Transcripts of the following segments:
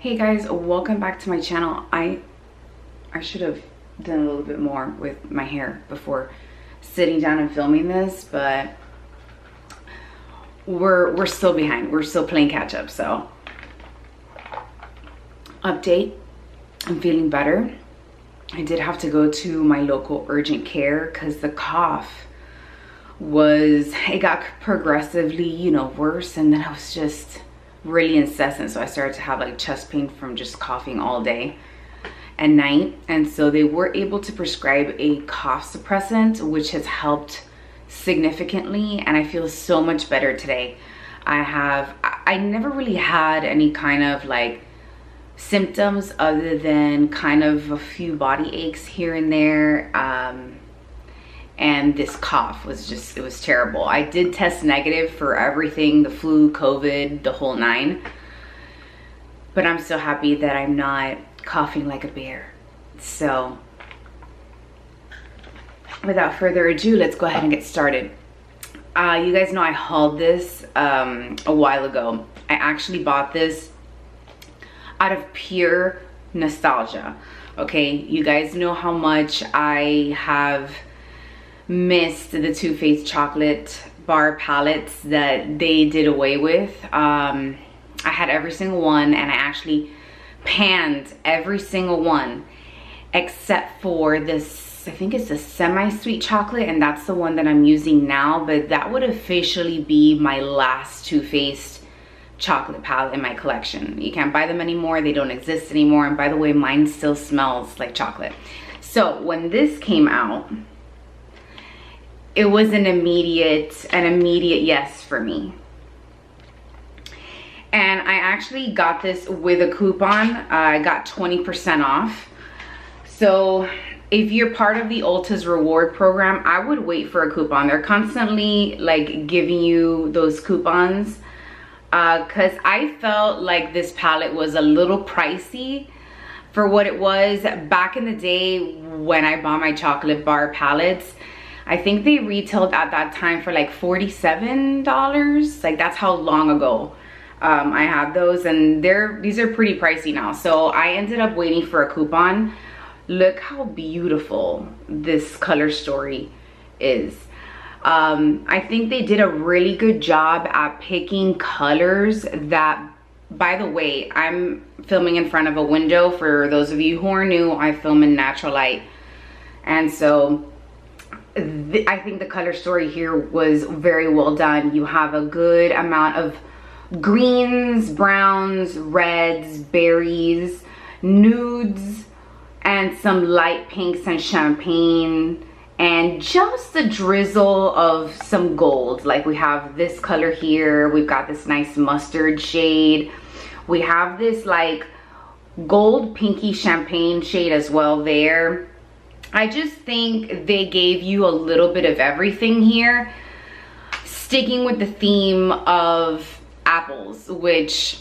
Hey guys, welcome back to my channel. I should have done a little bit more with my hair before sitting down and filming this, but we're still behind. We're still playing catch up. So update, I'm feeling better. I did have to go to my local urgent care because the cough it got progressively, worse, and then I was just really incessant. So I started to have like chest pain from just coughing all day and night. And so they were able to prescribe a cough suppressant, which has helped significantly. And I feel so much better today. I never really had any kind of like symptoms other than kind of a few body aches here and there. And this cough was it was terrible. I did test negative for everything, the flu, COVID, the whole nine. But I'm so happy that I'm not coughing like a bear. So without further ado, let's go ahead and get started. You guys know I hauled this a while ago. I actually bought this out of pure nostalgia. Okay, you guys know how much I have missed the TooFaced chocolate bar palettes that they did away with. I had every single one, and I actually panned every single one except for this, I think it's a semi-sweet chocolate, and that's the one that I'm using now. But that would officially be my last TooFaced chocolate palette in my collection. You can't buy them anymore, they don't exist anymore. And by the way, mine still smells like chocolate. So when this came out, it was an immediate yes for me. And I actually got this with a coupon. I got 20% off. So if you're part of the Ulta's reward program, I would wait for a coupon. They're constantly like giving you those coupons. Cause I felt like this palette was a little pricey for what it was. Back in the day when I bought my chocolate bar palettes, I think they retailed at that time for like $47. Like, that's how long ago I had those, and these are pretty pricey now. So I ended up waiting for a coupon. Look how beautiful this color story is. I think they did a really good job at picking colors that, by the way, I'm filming in front of a window. For those of you who are new, I film in natural light. And so I think the color story here was very well done. You have a good amount of greens, browns, reds, berries, nudes, and some light pinks and champagne, and just a drizzle of some gold. Like, we have this color here, we've got this nice mustard shade, we have this like gold pinky champagne shade as well there. I just think they gave you a little bit of everything here, sticking with the theme of apples, which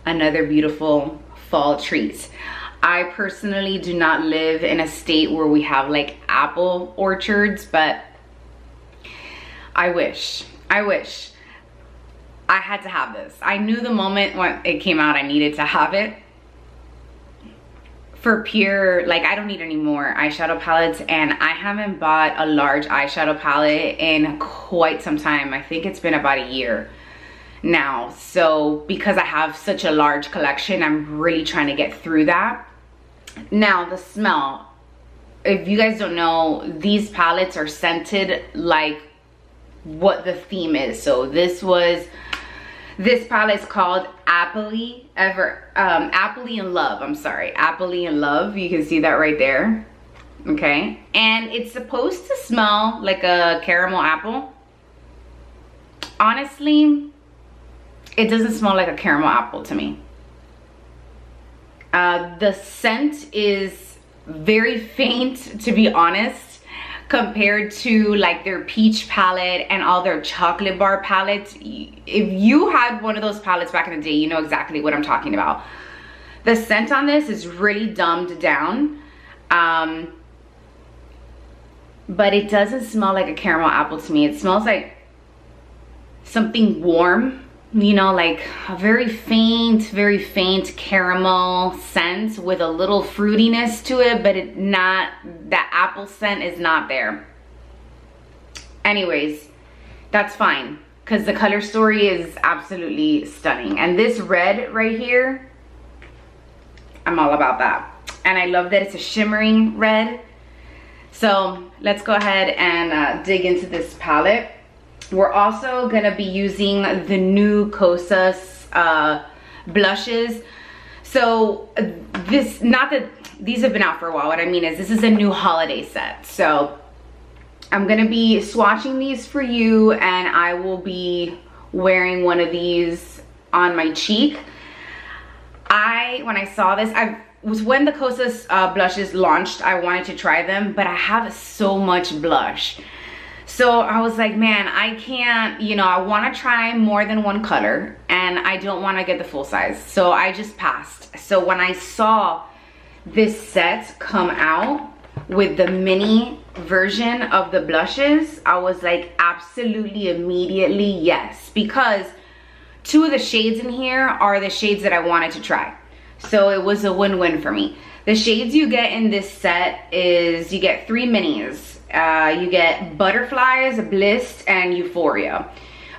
another beautiful fall treat. I personally do not live in a state where we have like apple orchards, but I wish I had to have this. I knew the moment when it came out I needed to have it. For pure, like, I don't need any more eyeshadow palettes, and I haven't bought a large eyeshadow palette in quite some time. I think it's been about a year now. So because I have such a large collection, I'm really trying to get through that. Now, the smell, if you guys don't know, these palettes are scented like what the theme is. So this palette is called Appley, Appley in Love. I'm sorry, Appley in Love. You can see that right there. Okay, and it's supposed to smell like a caramel apple. Honestly, it doesn't smell like a caramel apple to me. The scent is very faint, to be honest, compared to like their peach palette and all their chocolate bar palettes. If you had one of those palettes back in the day, you know exactly what I'm talking about. The scent on this is really dumbed down, but it doesn't smell like a caramel apple to me. It smells like something warm you know, like a very faint caramel scent with a little fruitiness to it, but that apple scent is not there. Anyways, that's fine, because the color story is absolutely stunning. And this red right here, I'm all about that. And I love that it's a shimmering red. So let's go ahead and dig into this palette. We're also gonna be using the new Kosas blushes. So this, not that these have been out for a while, what I mean is this is a new holiday set. So I'm gonna be swatching these for you, and I will be wearing one of these on my cheek. When I saw this, when the Kosas blushes launched, I wanted to try them, but I have so much blush. So I was like, man, I can't, you know, I want to try more than one color, and I don't want to get the full size. So I just passed. So when I saw this set come out with the mini version of the blushes, I was like, absolutely, immediately, yes. Because two of the shades in here are the shades that I wanted to try. So it was a win-win for me. The shades you get in this set is, you get 3 minis. You get Butterflies, Bliss, and Euphoria.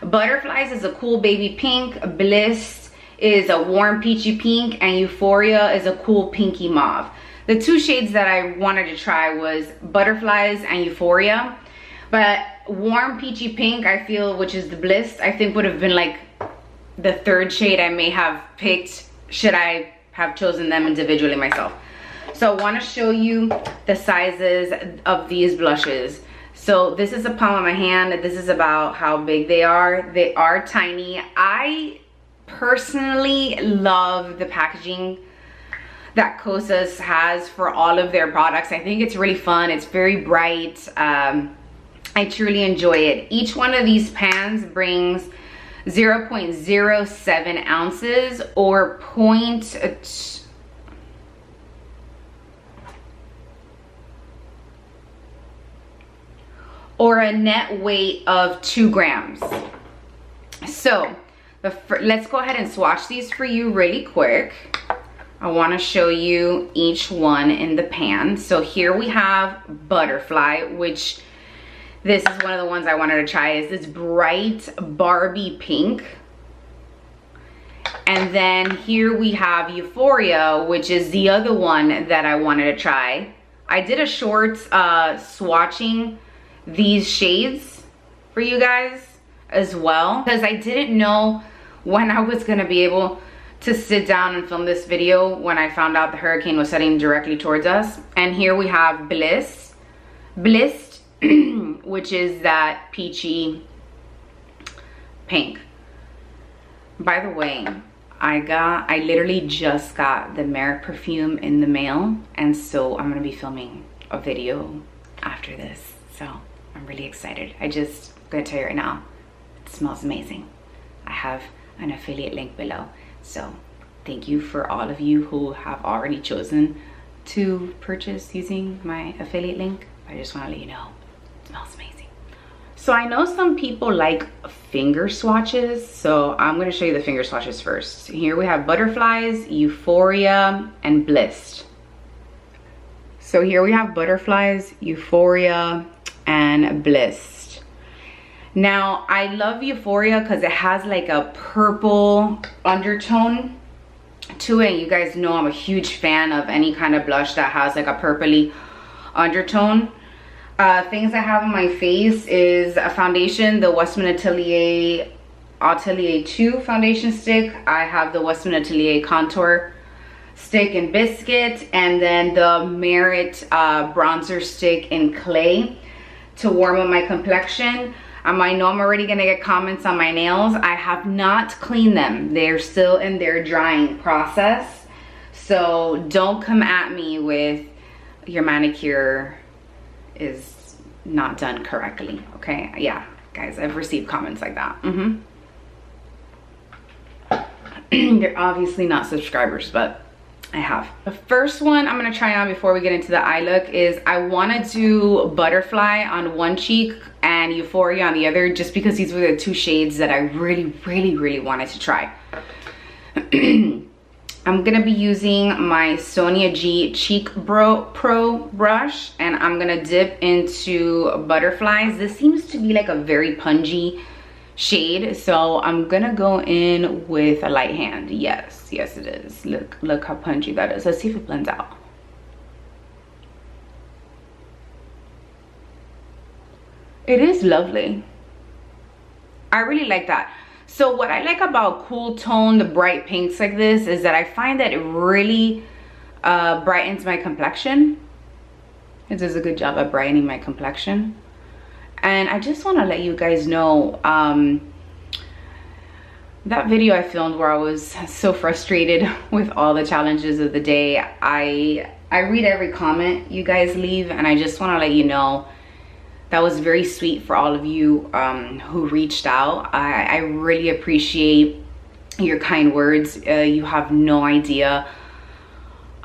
Butterflies is a cool baby pink, Bliss is a warm peachy pink, and Euphoria is a cool pinky mauve. The 2 shades that I wanted to try was Butterflies and Euphoria, but warm peachy pink, I feel, which is the Bliss, I think would have been like the 3rd shade I may have picked should I have chosen them individually myself. So I want to show you the sizes of these blushes. So this is a palm of my hand. This is about how big they are. They are tiny. I personally love the packaging that Kosas has for all of their products. I think it's really fun. It's very bright. I truly enjoy it. Each one of these pans brings 0.07 ounces or a net weight of 2 grams. So let's go ahead and swatch these for you really quick. I want to show you each one in the pan. So here we have Butterfly, which this is one of the ones I wanted to try, is this bright Barbie pink. And then here we have Euphoria, which is the other one that I wanted to try. I did a short swatching these shades for you guys as well, because I didn't know when I was gonna be able to sit down and film this video when I found out the hurricane was heading directly towards us. And here we have Bliss, which is that peachy pink. By the way, I literally just got the Merit perfume in the mail, and so I'm gonna be filming a video after this, so I'm really excited. I'm gonna tell you right now, it smells amazing. I have an affiliate link below, so thank you for all of you who have already chosen to purchase using my affiliate link. I just want to let you know, it smells amazing. So I know some people like finger swatches, so I'm going to show you the finger swatches first. Here we have Butterflies, Euphoria, and Bliss. So here we have Butterflies, Euphoria, and Bliss. Now I love Euphoria because it has like a purple undertone to it. You guys know I'm a huge fan of any kind of blush that has like a purpley undertone. Things I have on my face is a foundation, the Westman Atelier 2 foundation stick. I have the Westman Atelier contour stick in biscuit, and then the Merit bronzer stick in clay to warm up my complexion. I know I'm already gonna get comments on my nails. I have not cleaned them. They're still in their drying process. So don't come at me with your manicure is not done correctly, okay? Yeah, guys, I've received comments like that. They're obviously not subscribers, but I have. The first one I'm gonna try on before we get into the eye look is I wanna do Butterfly on one cheek and Euphoria on the other, just because these were the two shades that I really wanted to try. I'm gonna be using my Sonia G Cheek Pro brush, and I'm gonna dip into Butterflies. This seems to be like a very pungy shade, so I'm gonna go in with a light hand. Yes it is. Look how punchy that is. Let's see if it blends out. It is lovely. I really like that. So what I like about cool tone, the bright pinks like this, is that I find that it really brightens my complexion. It does a good job at brightening my complexion. And I just want to let you guys know, that video I filmed where I was so frustrated with all the challenges of the day, I read every comment you guys leave, and I just want to let you know that was very sweet for all of you who reached out. I really appreciate your kind words. You have no idea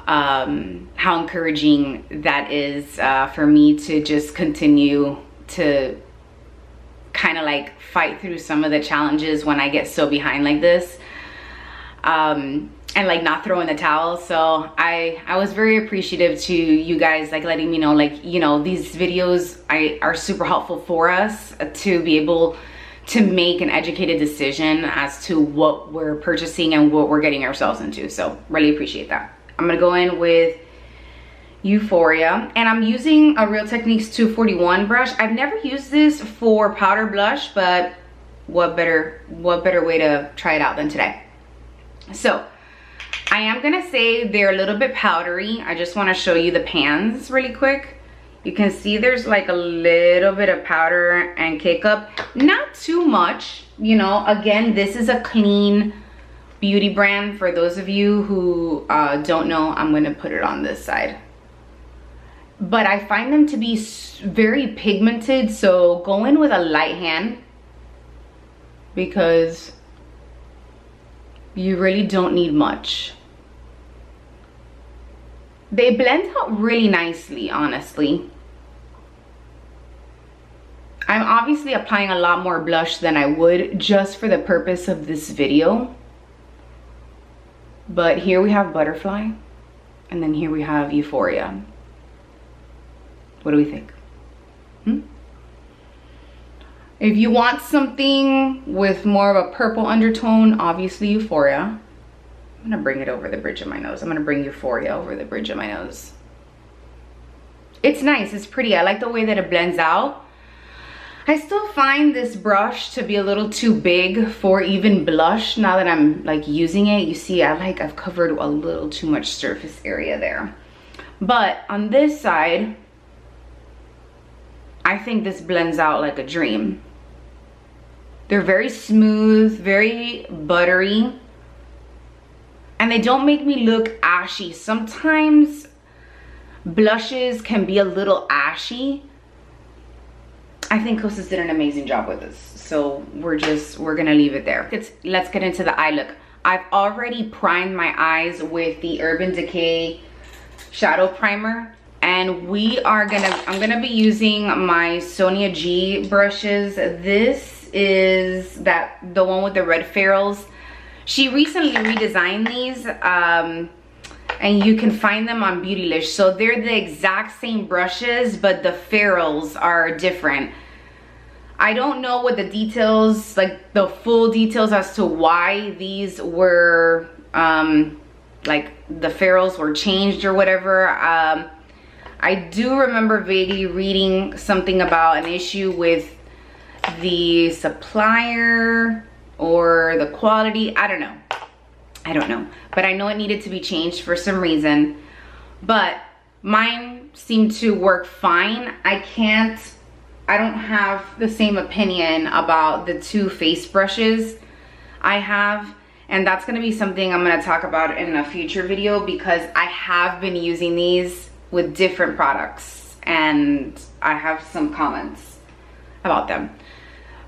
how encouraging that is for me to just continue to kind of like fight through some of the challenges when I get so behind like this, and like not throw in the towel. So I was very appreciative to you guys, like letting me know, like, you know, these videos are super helpful for us to be able to make an educated decision as to what we're purchasing and what we're getting ourselves into. So really appreciate that. I'm gonna go in with Euphoria, and I'm using a Real Techniques 241 brush. I've never used this for powder blush, but what better way to try it out than today. So I am gonna say they're a little bit powdery. I just want to show you the pans really quick. You can see there's like a little bit of powder and kick up, not too much, you know. Again, this is a clean beauty brand. For those of you who don't know, I'm gonna put it on this side. But I find them to be very pigmented, so go in with a light hand because you really don't need much. They blend out really nicely, honestly. I'm obviously applying a lot more blush than I would just for the purpose of this video. But here we have Butterfly, and then here we have Euphoria. What do we think? If you want something with more of a purple undertone, obviously Euphoria. I'm gonna bring it over the bridge of my nose. I'm gonna bring Euphoria over the bridge of my nose. It's nice, it's pretty. I like the way that it blends out. I still find this brush to be a little too big for even blush now that I'm like using it. You see, I've covered a little too much surface area there. But on this side, I think this blends out like a dream. They're very smooth, very buttery, and they don't make me look ashy. Sometimes blushes can be a little ashy. I think Kosas did an amazing job with this, so we're gonna leave it there. Let's get into the eye look. I've already primed my eyes with the Urban Decay shadow primer, and I'm gonna be using my Sonia G brushes. This is the one with the red ferrules. She recently redesigned these, and you can find them on Beautylish. So they're the exact same brushes, but the ferrules are different. I don't know what the details, like the full details as to why these were, like the ferrules were changed or whatever. I do remember vaguely reading something about an issue with the supplier or the quality. I don't know, but I know it needed to be changed for some reason. But mine seemed to work fine. I don't have the same opinion about the TooFaced brushes I have, and that's going to be something I'm going to talk about in a future video, because I have been using these with different products and I have some comments about them.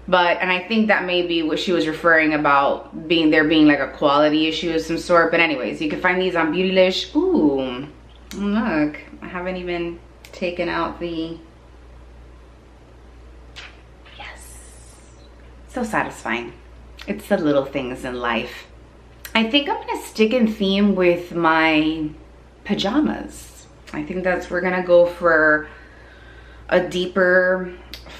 But, and I think that may be what she was referring about, there being like a quality issue of some sort. But anyways, you can find these on Beautylish. Ooh, look, I haven't even taken out the, yes, so satisfying. It's the little things in life. I think I'm gonna stick in theme with my pajamas. I think we're gonna go for a deeper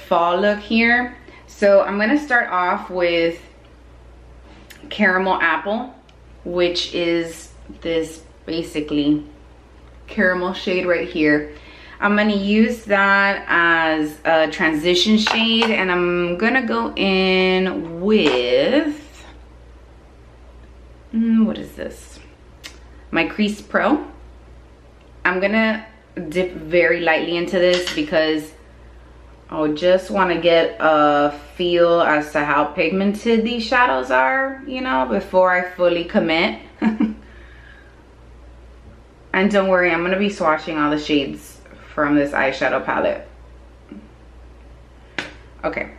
fall look here. So I'm gonna start off with Caramel Apple, which is this basically caramel shade right here. I'm gonna use that as a transition shade, and I'm gonna go in with, what is this? My Crease Pro. I'm gonna dip very lightly into this because I just want to get a feel as to how pigmented these shadows are, you know, before I fully commit. And don't worry, I'm going to be swatching all the shades from this eyeshadow palette. Okay.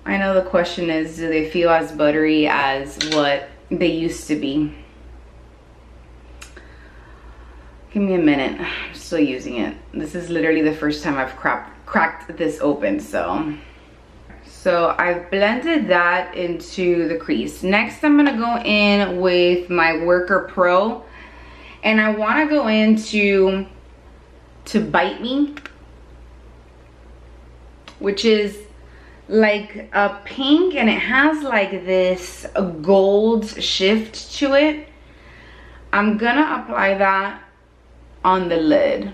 I know the question is, do they feel as buttery as what they used to be? Give me a minute. I'm still using it. This is literally the first time I've cracked this open, so I've blended that into the crease. Next, I'm gonna go in with my Worker Pro, and I wanna go into To Bite Me, which is like a pink, and it has like this gold shift to it. I'm gonna apply that on the lid.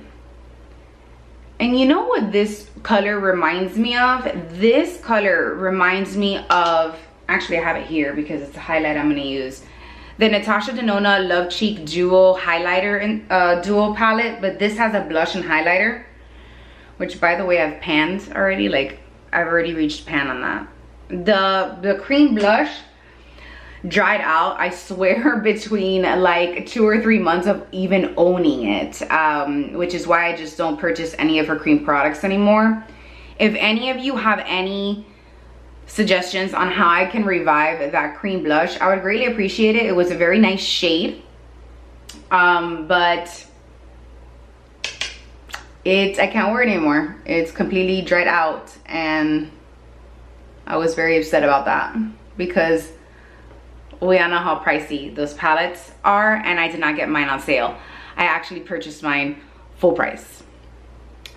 And you know what this color reminds me of? This color reminds me of, actually I have it here because it's a highlight I'm gonna use, the Natasha Denona Love Cheek Duo Highlighter and Duo palette, but this has a blush and highlighter, which by the way I've panned already, like I've already reached pan on that. The cream blush dried out, I swear, between like 2 or 3 months of even owning it, which is why I just don't purchase any of her cream products anymore. If any of you have any suggestions on how I can revive that cream blush, I would greatly appreciate it. It was a very nice shade, but I can't wear it anymore. It's completely dried out, and I was very upset about that because we all know how pricey those palettes are, and I did not get mine on sale. I actually purchased mine full price.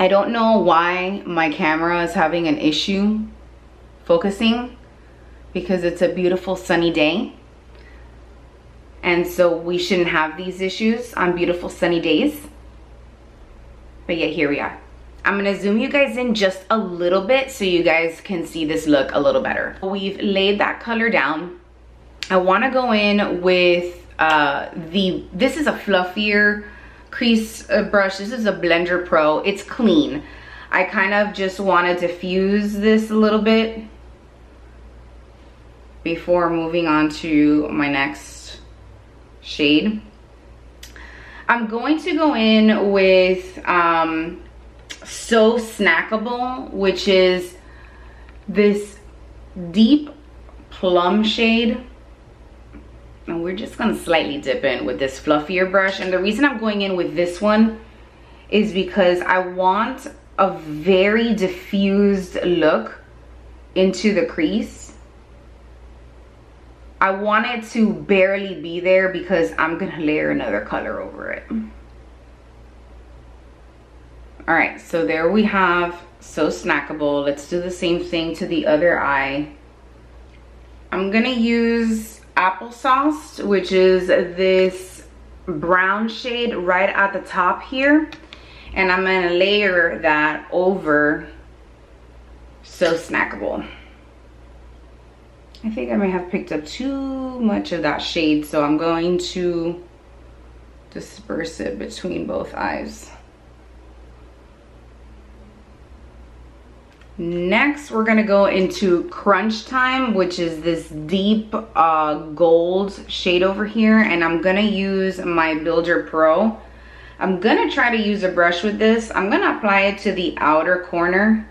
I don't know why my camera is having an issue focusing, because it's a beautiful sunny day, and so we shouldn't have these issues on beautiful sunny days, but yet here we are. I'm gonna zoom you guys in just a little bit so you guys can see this look a little better. We've laid that color down. I want to go in with this is a fluffier crease brush. This is a Blender Pro. It's clean. I kind of just want to diffuse this a little bit before moving on to my next shade. I'm going to go in with So Snackable, which is this deep plum shade. And we're just gonna slightly dip in with this fluffier brush. And the reason I'm going in with this one is because I want a very diffused look into the crease. I want it to barely be there because I'm gonna layer another color over it. All right, so there we have So Snackable. Let's do the same thing to the other eye. I'm gonna use Applesauce, which is this brown shade right at the top here, and I'm gonna layer that over So Snackable. I think I may have picked up too much of that shade, so I'm going to disperse it between both eyes. Next, we're gonna go into Crunch Time, which is this deep gold shade over here, and I'm gonna use my Builder Pro I'm gonna try to use a brush with this. I'm gonna apply it to the outer corner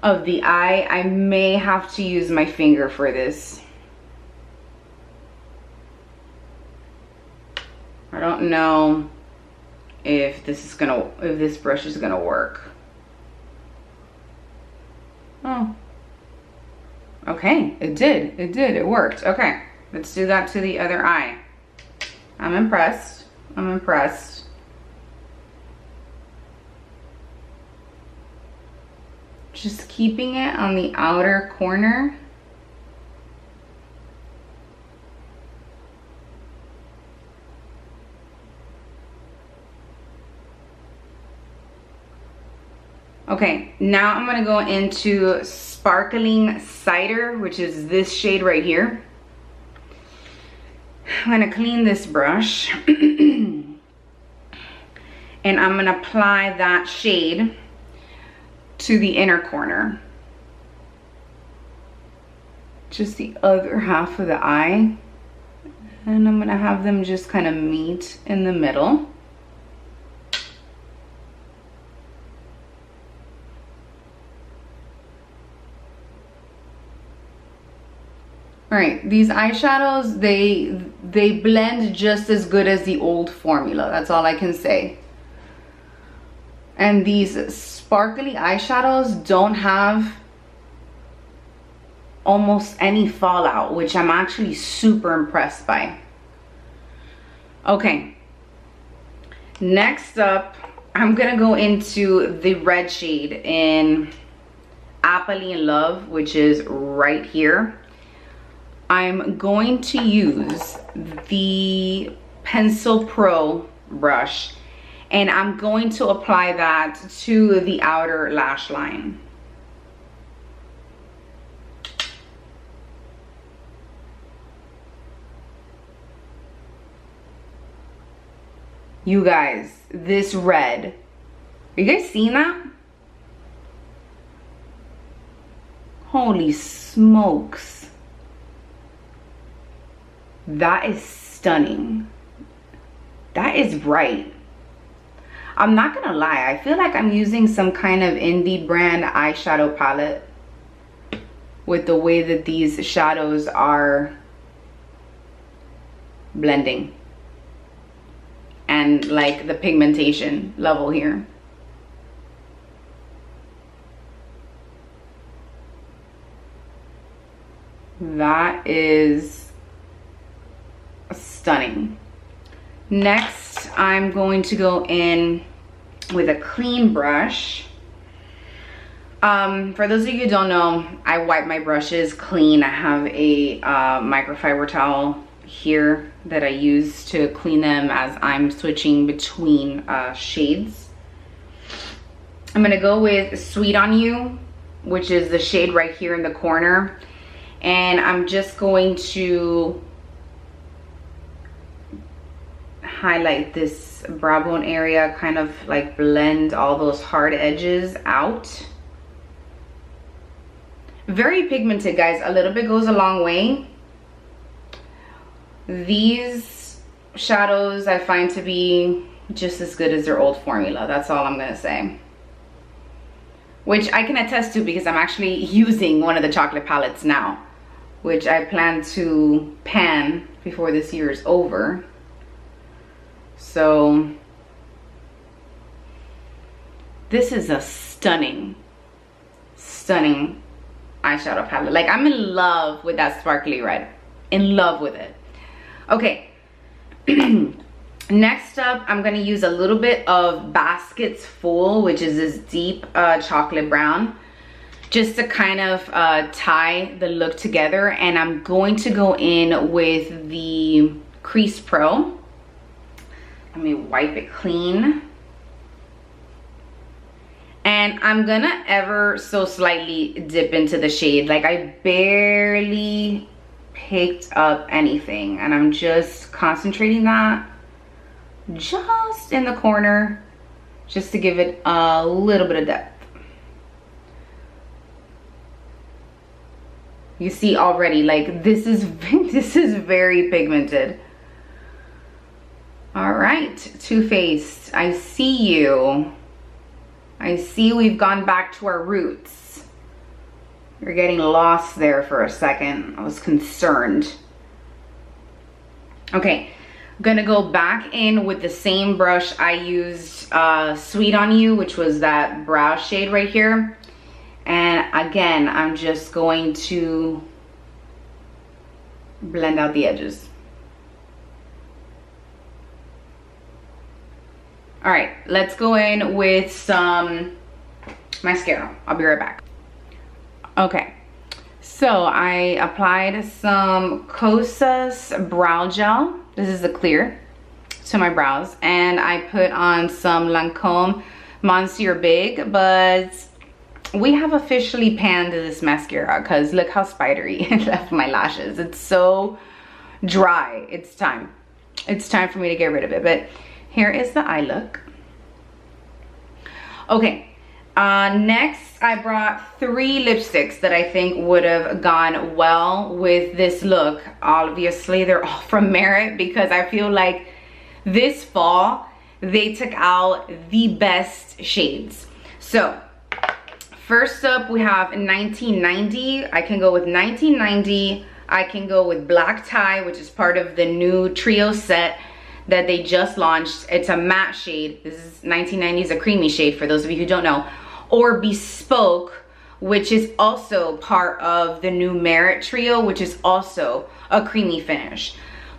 of the eye. I may have to use my finger for this. I don't know if this brush is gonna work. Oh, okay, it did, it worked. Okay, let's do that to the other eye. I'm impressed, I'm impressed. Just keeping it on the outer corner. Okay, now I'm gonna go into Sparkling Cider, which is this shade right here. I'm gonna clean this brush and I'm gonna apply that shade to the inner corner. Just the other half of the eye. And I'm gonna have them just kind of meet in the middle. All right, these eyeshadows, they blend just as good as the old formula. That's all I can say. And these sparkly eyeshadows don't have almost any fallout, which I'm actually super impressed by. Okay, next up, I'm gonna go into the red shade in Appley in Love, which is right here. I'm going to use the Pencil Pro brush and I'm going to apply that to the outer lash line. You guys, this red, are you guys seeing that? Holy smokes. That is stunning. That is bright. I'm not gonna lie, I feel like I'm using some kind of indie brand eyeshadow palette with the way that these shadows are blending and like the pigmentation level here. That is stunning. Next, I'm going to go in with a clean brush. For those of you who don't know, I wipe my brushes clean. I have a microfiber towel here that I use to clean them as I'm switching between shades. I'm gonna go with Sweet on You, which is the shade right here in the corner. And I'm just going to highlight this brow bone area, kind of like blend all those hard edges out. Very pigmented, guys. A little bit goes a long way. These shadows I find to be just as good as their old formula. That's all I'm gonna say. Which I can attest to because I'm actually using one of the chocolate palettes now, which I plan to pan before this year is over. So this is a stunning, stunning eyeshadow palette. Like, I'm in love with that sparkly red. In love with it. Okay. Next up, I'm gonna use a little bit of Baskets Full, which is this deep chocolate brown, just to kind of tie the look together. And I'm going to go in with the Crease Pro. Let me wipe it clean. And I'm gonna ever so slightly dip into the shade. Like, I barely picked up anything. And I'm just concentrating that just in the corner, just to give it a little bit of depth. You see already, like, this is very pigmented. All right, Too-Faced, I see you. I see we've gone back to our roots. You're getting lost there for a second. I was concerned. Okay, I'm gonna go back in with the same brush I used Sweet on You, which was that brow shade right here. And again, I'm just going to blend out the edges. All right, let's go in with some mascara. I'll be right back. Okay, so I applied some Kosas brow gel. This is the clear to my brows. And I put on some Lancome Monsieur Big, but we have officially panned this mascara because look how spidery it left my lashes. It's so dry. It's time. It's time for me to get rid of it. But here is the eye look. Okay, next I brought 3 lipsticks that I think would have gone well with this look. Obviously, they're all from Merit because I feel like this fall they took out the best shades. So first up we have 1990. I can go with 1990. I can go with Black Tie, which is part of the new trio set that they just launched. It's a matte shade. This is 1990, is a creamy shade for those of you who don't know. Or Bespoke, which is also part of the new Merit trio, which is also a creamy finish.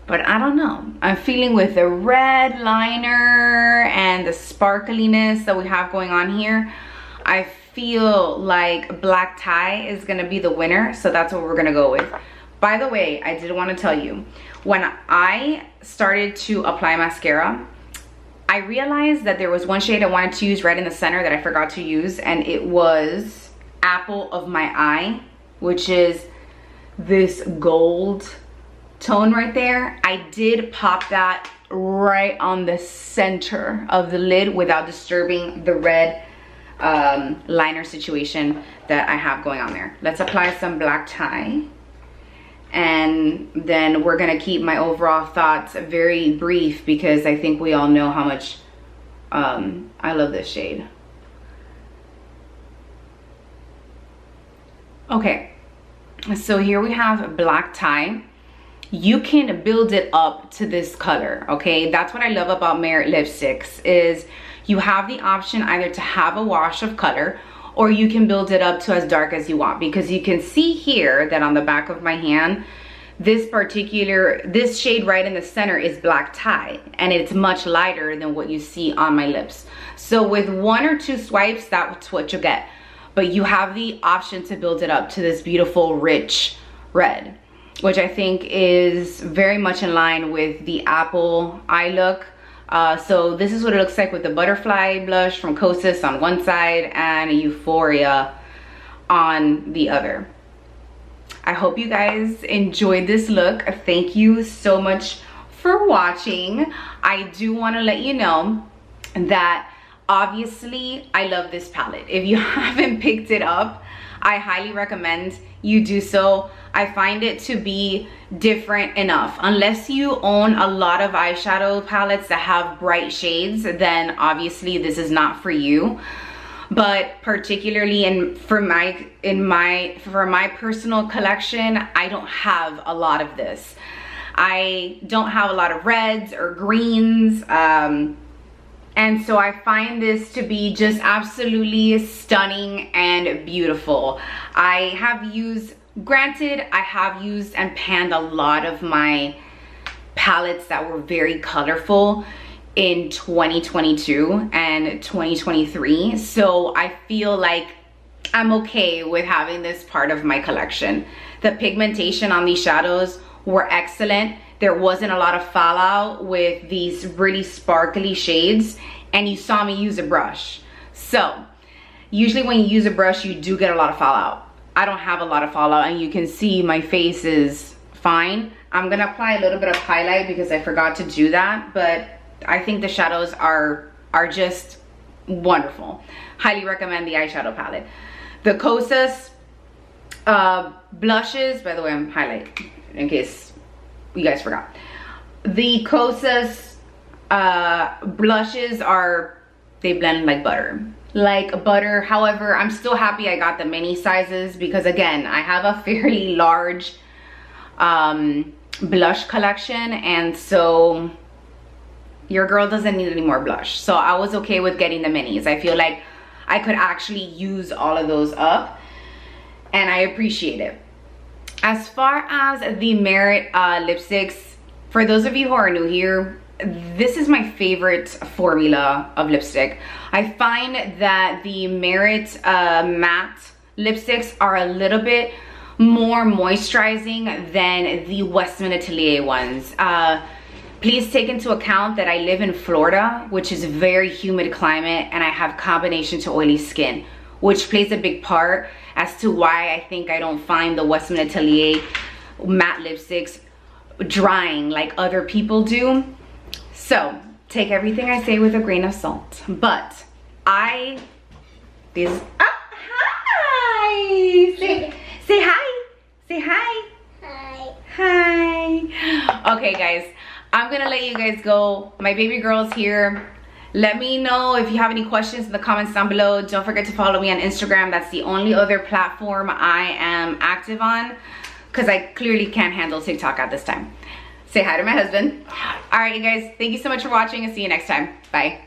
But I don't know, I'm feeling with the red liner and the sparkliness that we have going on here, I feel like Black Tie is gonna be the winner, so that's what we're gonna go with. By the way, I did want to tell you, when I started to apply mascara, I realized that there was one shade I wanted to use right in the center that I forgot to use, and it was Apple of My Eye, which is this gold tone right there. I did pop that right on the center of the lid without disturbing the red liner situation that I have going on there. Let's apply some Black Tie. And then we're gonna keep my overall thoughts very brief because I think we all know how much I love this shade. Okay, so here we have Black Tie. You can build it up to this color, okay? That's what I love about Merit lipsticks is you have the option either to have a wash of color or you can build it up to as dark as you want, because you can see here that on the back of my hand, this shade right in the center is Black Tie, and it's much lighter than what you see on my lips. So with 1 or 2 swipes, that's what you'll get. But you have the option to build it up to this beautiful rich red, which I think is very much in line with the Apple eye look. So this is what it looks like with the Butterfly blush from Kosas on one side and Euphoria on the other. I hope you guys enjoyed this look. Thank you so much for watching. I do want to let you know that obviously I love this palette. If you haven't picked it up, I highly recommend you do so. I find it to be different enough. Unless you own a lot of eyeshadow palettes that have bright shades, then obviously this is not for you. But particularly for my personal collection, I don't have a lot of this. I don't have a lot of reds or greens. And so I find this to be just absolutely stunning and beautiful. I have used and panned a lot of my palettes that were very colorful in 2022 and 2023. So I feel like I'm okay with having this part of my collection. The pigmentation on these shadows were excellent. There wasn't a lot of fallout with these really sparkly shades, and you saw me use a brush. So usually when you use a brush, you do get a lot of fallout. I don't have a lot of fallout, and you can see my face is fine. I'm gonna apply a little bit of highlight because I forgot to do that, but I think the shadows are just wonderful. Highly recommend the eyeshadow palette. The Kosas blushes, by the way, I'm highlighting in case you guys forgot. The Kosas Blushes are, they blend like butter. Like butter. However, I'm still happy I got the mini sizes because again, I have a fairly large blush collection, and so your girl doesn't need any more blush. So I was okay with getting the minis. I feel like I could actually use all of those up, and I appreciate it. As far as the Merit lipsticks, for those of you who are new here, this is my favorite formula of lipstick. I find that the Merit matte lipsticks are a little bit more moisturizing than the Westman Atelier ones. Please take into account that I live in Florida, which is a very humid climate, and I have combination to oily skin, which plays a big part as to why I think I don't find the Westman Atelier matte lipsticks drying like other people do. So take everything I say with a grain of salt. But hi! Say hi! Say hi! Hi! Okay guys, I'm gonna let you guys go. My baby girl's here. Let me know if you have any questions in the comments down below. Don't forget to follow me on Instagram. That's the only other platform I am active on because I clearly can't handle TikTok at this time. Say hi to my husband. All right, you guys, thank you so much for watching and see you next time. Bye.